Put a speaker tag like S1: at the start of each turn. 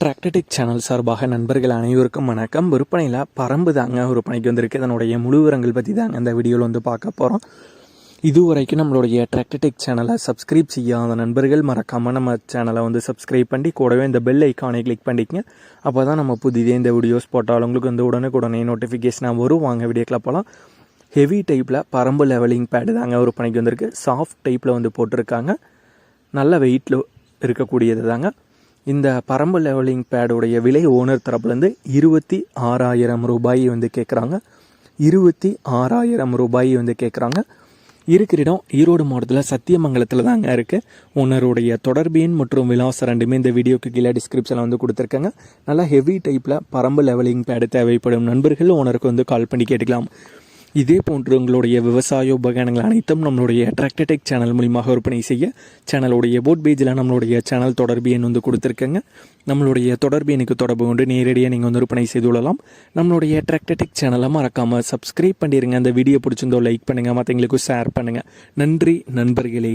S1: Tractor Tech channel சார்பாக நண்பர்கள் அனைவருக்கும் வணக்கம். விற்பனையில் பரம்பு தாங்க விற்பனைக்கு வந்திருக்கு. இதனுடைய முழு விவரங்கள் பற்றி தாங்க இந்த வீடியோவில் வந்து பார்க்க போகிறோம். இதுவரைக்கும் நம்மளுடைய டிராக்டர்டெக் சேனலை சப்ஸ்கிரைப் செய்யாத நண்பர்கள் மறக்காமல் நம்ம சேனலை வந்து சப்ஸ்கிரைப் பண்ணி கூடவே இந்த பெல் ஐக்கானை கிளிக் பண்ணிக்கங்க. அப்போ தான் நம்ம புதிதே இந்த வீடியோஸ் போட்டால் உங்களுக்கு வந்து உடனே நோட்டிஃபிகேஷனாக வரும். வாங்க வீடியோக்கில் போகலாம். ஹெவி டைப்பில் பரம்பு லெவலிங் பேடு தாங்க விற்பனைக்கு வந்திருக்கு. சாஃப்ட் டைப்பில் வந்து போட்டிருக்காங்க. நல்ல வெயிட்டில் இருக்கக்கூடியது தாங்க. இந்த பரம்பு லெவலிங் பேடுடைய விலை ஓனர் தரப்புலேருந்து 26,000 ரூபாய் வந்து கேட்குறாங்க. 26,000 ரூபாய் வந்து கேட்குறாங்க. இருக்கிற இடம் ஈரோடு மாவட்டத்தில் சத்தியமங்கலத்தில் தாங்க இருக்குது. ஓனருடைய தொடர்பு எண் மற்றும் விலாசம் ரெண்டுமே இந்த வீடியோக்கு கீழே டிஸ்கிரிப்ஷனில் வந்து கொடுத்துருக்காங்க. நல்லா ஹெவி டைப்பில் பரம்பு லெவலிங் பேடு தேவைப்படும் நண்பர்கள் ஓனருக்கு வந்து கால் பண்ணி கேட்டுக்கலாம். இதே போன்று உங்களுடைய விவசாய உபகரணங்கள் அனைத்தும் நம்மளுடைய டிராக்டர்டெக் சேனல் மூலியமாக விற்பனை செய்ய சேனலுடைய போட் பேஜில் நம்மளுடைய சேனல் தொடர்பு எண் வந்து கொடுத்துருக்கேங்க. நம்மளுடைய தொடர்பு எண்ணுக்கு தொடர்பு கொண்டு நேரடியாக நீங்கள் வந்து விற்பனை செய்து கொள்ளலாம். நம்மளுடைய டிராக்டர்டெக் சேனலை மறக்காமல் சப்ஸ்கிரைப் பண்ணிடுங்க. அந்த வீடியோ பிடிச்சிருந்தோ லைக் பண்ணுங்கள், மற்றவங்களுக்கும் ஷேர் பண்ணுங்கள். நன்றி நண்பர்களே.